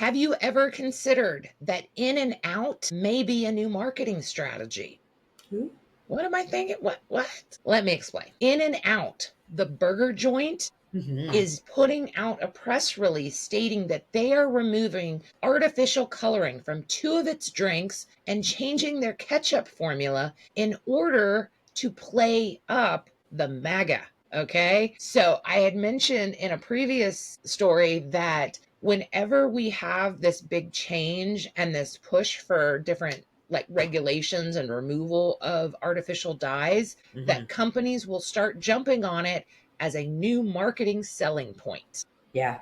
Have you ever considered that In and Out may be a new marketing strategy? Who? What am I thinking? What? Let me explain. In and Out, the burger joint, Hmm. is putting out a press release stating that they are removing artificial coloring from two of its drinks and changing their ketchup formula in order to play up the MAGA. Okay. So I had mentioned in a previous story that whenever we have this big change and this push for different like regulations and removal of artificial dyes, Hmm. that companies will start jumping on it as a new marketing selling point. Yeah.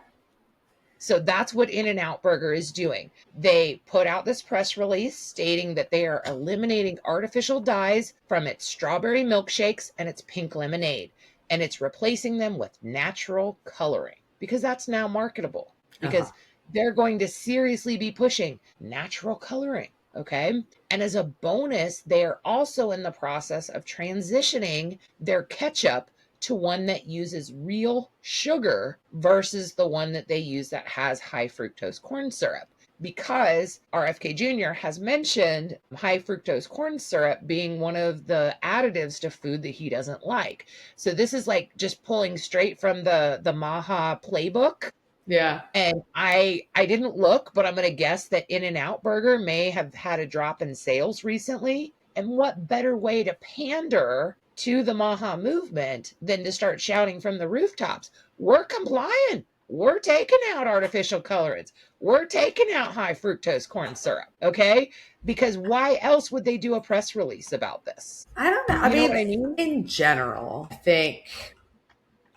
So that's what In N Out Burger is doing. They put out this press release stating that they are eliminating artificial dyes from its strawberry milkshakes and its pink lemonade, and it's replacing them with natural coloring because that's now marketable. Uh-huh. Because they're going to seriously be pushing natural coloring. Okay. And as a bonus, they are also in the process of transitioning their ketchup to one that uses real sugar versus the one that they use that has high fructose corn syrup. Because RFK Jr. has mentioned high fructose corn syrup being one of the additives to food that he doesn't like. So this is like just pulling straight from the Maha playbook. Yeah. And I didn't look, but I'm going to guess that In and Out Burger may have had a drop in sales recently. And what better way to pander to the Maha movement than to start shouting from the rooftops, we're complying. We're taking out artificial colorants. We're taking out high fructose corn syrup. Okay. Because why else would they do a press release about this? I don't know. I You know what mean, I mean? in general, I think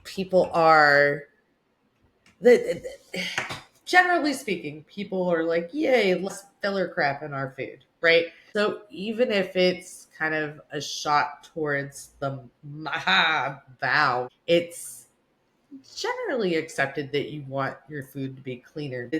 people are the generally speaking, people are like, yay, less filler crap in our food, right? So even if it's kind of a shot towards the Maha vow, it's generally accepted that you want your food to be cleaner.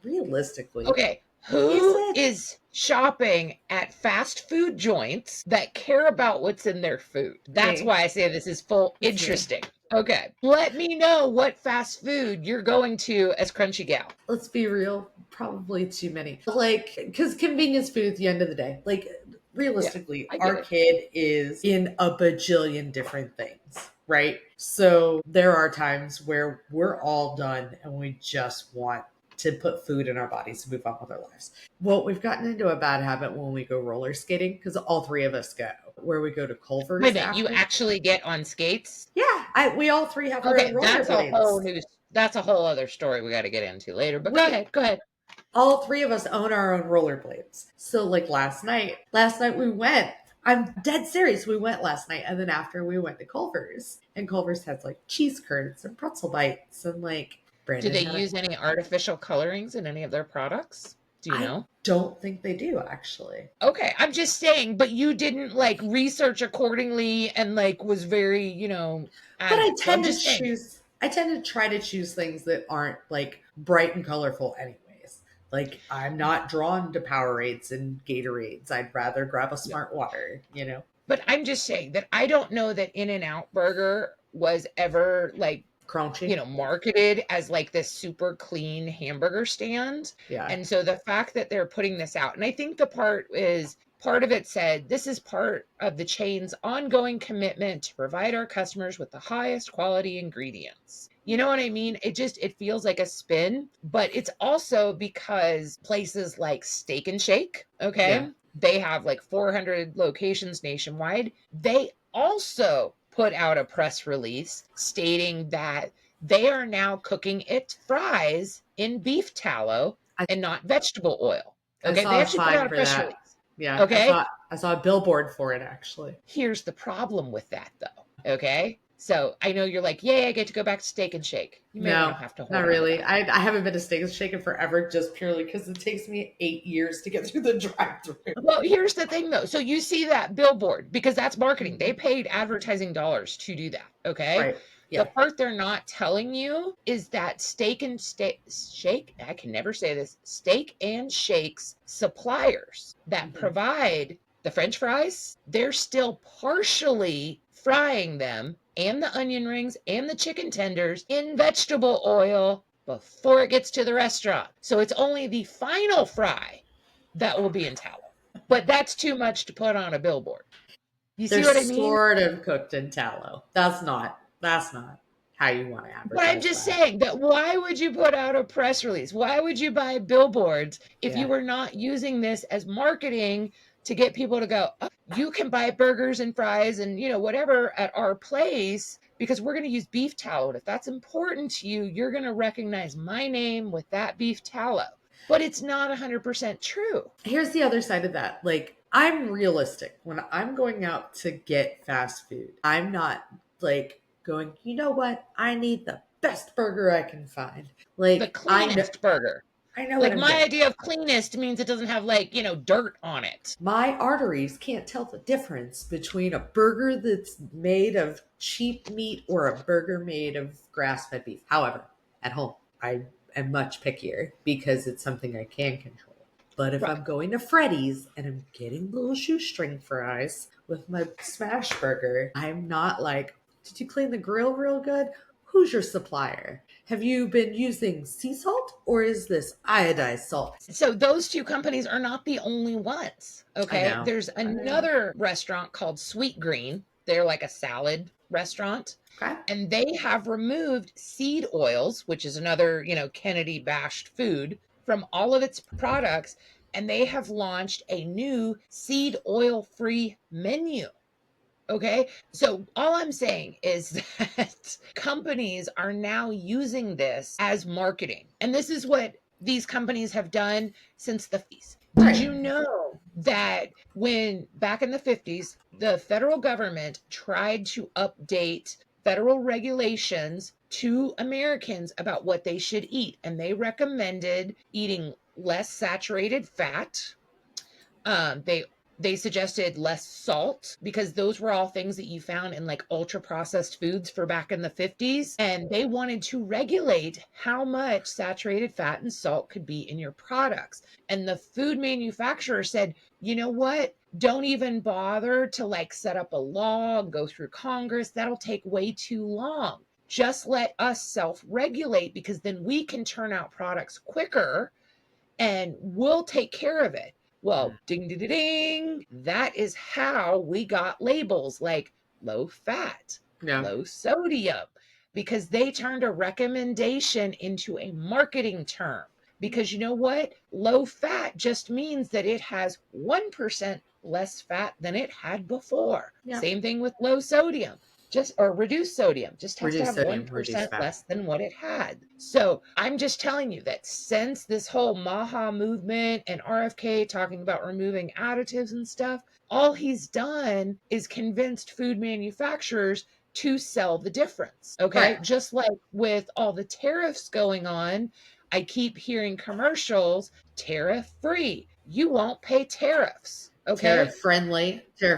Realistically, Okay, is who it? is shopping at fast food joints that care about what's in their food? That's Me. why I say this is full It's me. interesting. Okay, let me know what fast food you're going to as Crunchy Gal. Let's be real, probably too many. Like, because convenience food at the end of the day, like, Yeah, realistically, I get our it. kid is in a bajillion different things, right? So there are times where we're all done and we just want to put food in our bodies to move on with our lives. Well, we've gotten into a bad habit when we go roller skating because all three of us go, where we go to Wait a Culver's minute, you after. actually get on skates? Yeah, we all three have our own Okay, rollerblades. that's a whole other story we got to get into later. But go We ahead, go ahead. all three of us own our own rollerblades. So like last night we went. I'm dead serious. We went last night, and then after we went to Culver's, and Culver's has like cheese curds and pretzel bites, and like Do Brandon they had a. use any artificial colorings in any of their products? Do you I know? don't think they do actually, Okay, I'm just saying, but you didn't like research accordingly and like was very, but I adamant. So I'm tend to just saying. choose. I tend to try to choose things that aren't like bright and colorful, anyways. Like I'm not drawn to Powerades and Gatorades. I'd rather grab a No. Smart Water. But I'm just saying that I don't know that In and Out Burger was ever like, Crunchy. marketed as like this super clean hamburger stand. Yeah. And so the fact that they're putting this out, and I think the part of it said this is part of the chain's ongoing commitment to provide our customers with the highest quality ingredients. You know what I mean? It feels like a spin, but it's also because places like Steak and Shake, Yeah. okay? They have like 400 locations nationwide. They also put out a press release stating that they are now cooking its fries in beef tallow I and not vegetable oil. I Okay, they saw a actually put sign out a for press that. release. Yeah, I Okay, saw I saw a billboard for it actually. here's the problem with that though. Okay, so I know you're like, yay, I get to go back to Steak and Shake. You may want to No, have to hold not on to really. that. I haven't been to Steak and Shake in forever, just purely because it takes me 8 years to get through the drive-through. Well, here's the thing though. So you see that billboard because that's marketing. They Mhm. paid advertising dollars to do that. Okay. Right. The Yeah. part they're not telling you is that Shake, I can never say this, Steak and Shakes suppliers that Hmm. provide the French fries, they're still partially frying them and the onion rings and the chicken tenders in vegetable oil before it gets to the restaurant. So it's only the final fry that will be in tallow. But that's too much to put on a billboard. You They're see what I mean? sort of cooked in tallow. That's not how you want to But I'm advertise just that. saying that why would you put out a press release? Why would you buy billboards if you Yeah. were not using this as marketing to get people to go, oh, you can buy burgers and fries and, whatever at our place because we're going to use beef tallow. And if that's important to you, you're going to recognize my name with that beef tallow. But it's not 100% true. Here's the other side of that. Like, I'm realistic. When I'm going out to get fast food, I'm not like going, you know what? I need the best burger I can find. The Like, cleanest burger. I know what Like I'm my getting. idea of cleanest means it doesn't have like, dirt on it. My arteries can't tell the difference between a burger that's made of cheap meat or a burger made of grass fed beef. However, at home, I am much pickier because it's something I can control. But if Right. I'm going to Freddy's and I'm getting little shoestring fries with my smash burger, I'm not like, did you clean the grill real good? Who's your supplier? Have you been using sea salt or is this iodized salt? So those two companies are not the only ones. I Okay. know. There's I know. another restaurant called Sweetgreen. They're like a salad restaurant. Okay. And they have removed seed oils, which is another, Kennedy bashed food, from all of its products. And they have launched a new seed oil free menu. Okay. So all I'm saying is that companies are now using this as marketing. And this is what these companies have done since the 50s. Did Right. you know that when back in the 50s, the federal government tried to update federal regulations to Americans about what they should eat? And they recommended eating less saturated fat, they suggested less salt because those were all things that you found in like ultra processed foods for back in the 50s. And they wanted to regulate how much saturated fat and salt could be in your products. And the food manufacturer said, you know what? Don't even bother to like set up a law, go through Congress. That'll take way too long. Just let us self regulate because then we can turn out products quicker and we'll take care of it. Well, ding, ding, ding, ding. That is how we got labels like low fat, Yeah. low sodium, because they turned a recommendation into a marketing term. Because you know what? Low fat just means that it has 1% less fat than it had before. Yeah. Same thing with low sodium just or reduced sodium just has to Reduce have sodium, reduce 1% fat. less than what it had. So I'm just telling you that since this whole Maha movement and RFK talking about removing additives and stuff, all he's done is convinced food manufacturers to sell the difference. Okay. Right. Just like with all the tariffs going on, I keep hearing commercials tariff free. You won't pay tariffs. Okay. Tariff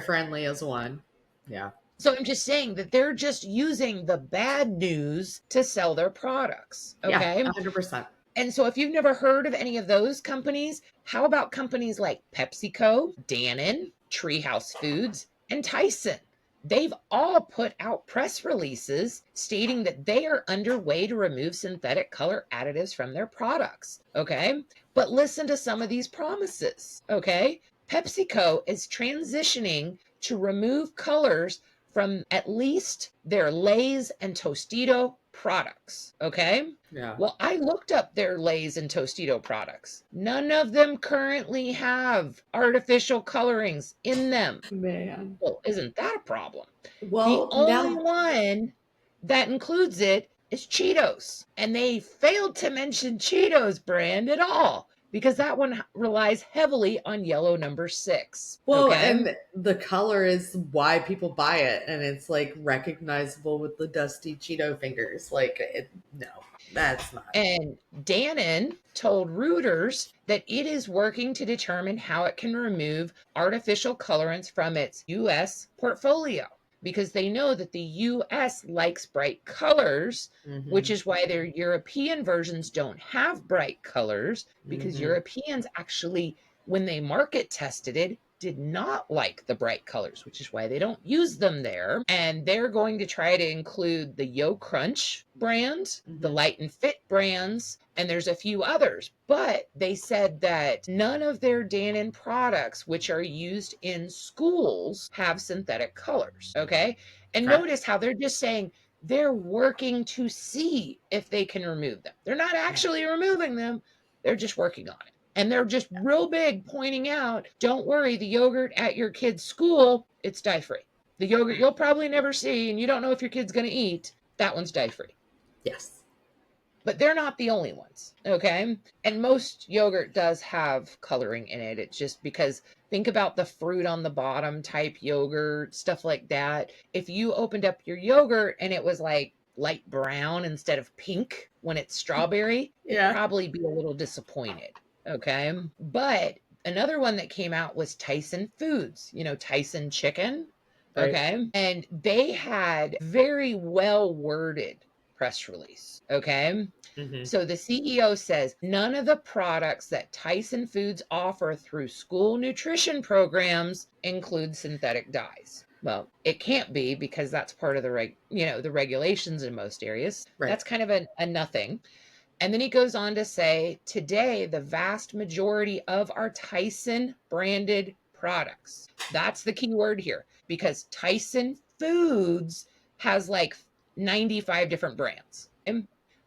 friendly is one. Yeah. So I'm just saying that they're just using the bad news to sell their products. Yeah. Okay. 100%. And so if you've never heard of any of those companies, how about companies like PepsiCo, Danone, Treehouse Foods, and Tyson? They've all put out press releases stating that they are underway to remove synthetic color additives from their products. Okay. But listen to some of these promises. Okay. PepsiCo is transitioning to remove colors from at least their Lay's and Tostito products. Okay. Yeah. Well, I looked up their Lay's and Tostito products. None of them currently have artificial colorings in them. Man. Well, isn't that a problem? The Well, only now, one that includes it is Cheetos. And they failed to mention Cheetos brand at all because that one relies heavily on yellow number 6. well, Okay. and the color is why people buy it, and it's like recognizable with the dusty Cheeto fingers. No, that's not. And Dannon told Reuters that it is working to determine how it can remove artificial colorants from its US portfolio because they know that the US likes bright colors, which Hmm. is why their European versions don't have bright colors because Hmm. Europeans actually, when they market tested it, did not like the bright colors, which is why they don't use them there. And they're going to try to include the Yo Crunch brand, the Light and Fit brands, and there's a few others. But they said that none of their Danone products, which are used in schools, have synthetic colors. Okay. And Okay. notice how they're just saying they're working to see if they can remove them. They're not actually removing them, they're just working on it. And they're just real big pointing out, don't worry, the yogurt at your kid's school, it's dye-free. The yogurt you'll probably never see and you don't know if your kid's going to eat, that one's dye-free. Yes. But they're not the only ones, okay? And most yogurt does have coloring in it. It's just because think about the fruit on the bottom type yogurt, stuff like that. If you opened up your yogurt and it was like light brown instead of pink when it's strawberry, you'd probably be a little disappointed, okay? But another one that came out was Tyson Foods, Tyson chicken, okay? Right. And they had very well worded press release, okay? So the CEO says none of the products that Tyson Foods offer through school nutrition programs include synthetic dyes. Well, it can't be because that's part of the regulations in most areas. Right. That's kind of a nothing. And then he goes on to say, today, the vast majority of our Tyson branded products, that's the key word here, because Tyson Foods has like 95 different brands.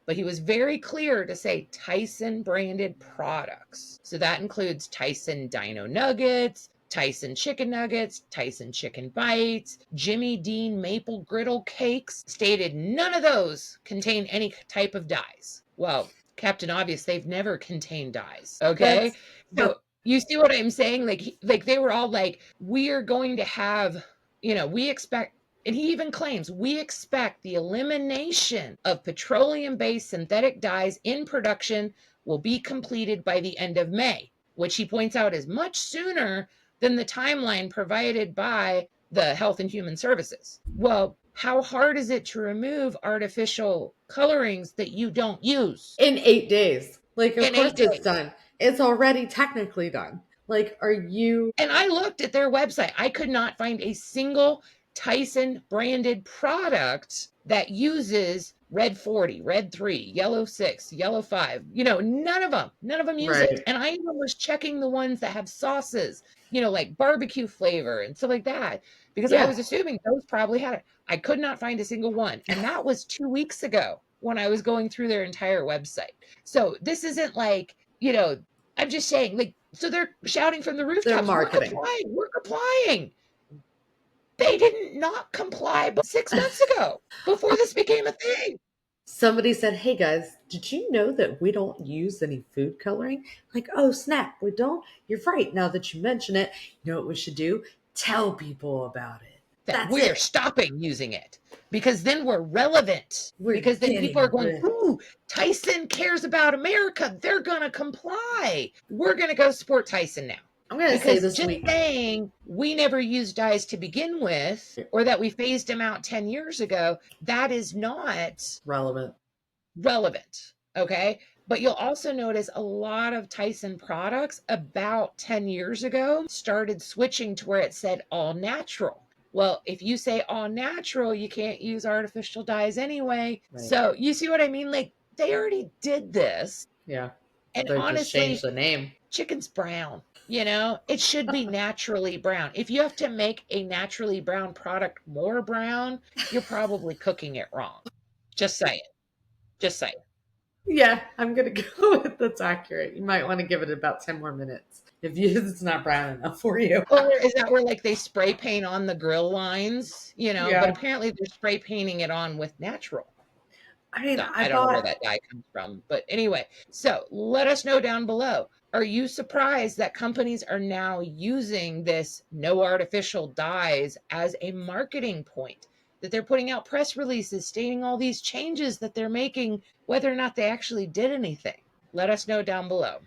But he was very clear to say Tyson branded products. So that includes Tyson Dino Nuggets, Tyson chicken nuggets, Tyson chicken bites, Jimmy Dean maple griddle cakes, stated none of those contain any type of dyes. Well, Captain Obvious, they've never contained dyes. Okay. So you see what I'm saying? Like they were all like, we are going to have, we expect, and he even claims, we expect the elimination of petroleum-based synthetic dyes in production will be completed by the end of May, which he points out is much sooner than the timeline provided by the Health and Human Services. Well, how hard is it to remove artificial colorings that you don't use? In 8 days. Like, of course it's done. It's already technically done. Like, are you... And I looked at their website. I could not find a single Tyson branded product that uses red 40, red 3, yellow 6, yellow 5. None of them use it. And I even was checking the ones that have sauces, like barbecue flavor and stuff like that, because I was assuming those probably had it. I could not find a single one. And that was 2 weeks ago when I was going through their entire website. So this isn't like, I'm just saying, like, so they're shouting from the rooftops, they're marketing. We're complying. They didn't not comply 6 months ago before this became a thing. Somebody said, hey guys, did you know that we don't use any food coloring? Like, oh snap, we don't? You're right. Now that you mention it, you know what we should do? Tell people about it. That we're stopping using it because then we're relevant. Because then people are going, ooh, Tyson cares about America. They're going to comply. We're going to go support Tyson now. I'm going to say this just week. saying we never used dyes to begin with, or that we phased them out 10 years ago, that is not relevant. Okay. But you'll also notice a lot of Tyson products about 10 years ago started switching to where it said all natural. Well, if you say all natural, you can't use artificial dyes anyway. Right. So you see what I mean? Like they already did this. Yeah. And they honestly, just changed the name. Chicken's brown. It should be naturally brown. If you have to make a naturally brown product more brown, you're probably cooking it wrong. Just saying. Yeah, I'm going to go with that's accurate. You might want to give it about 10 more minutes if it's not brown enough for you. Or is that where like they spray paint on the grill lines, but apparently they're spray painting it on with natural. I mean, I don't know where that dye comes from. But anyway, so let us know down below. Are you surprised that companies are now using this no artificial dyes as a marketing point? That they're putting out press releases stating all these changes that they're making, whether or not they actually did anything? Let us know down below.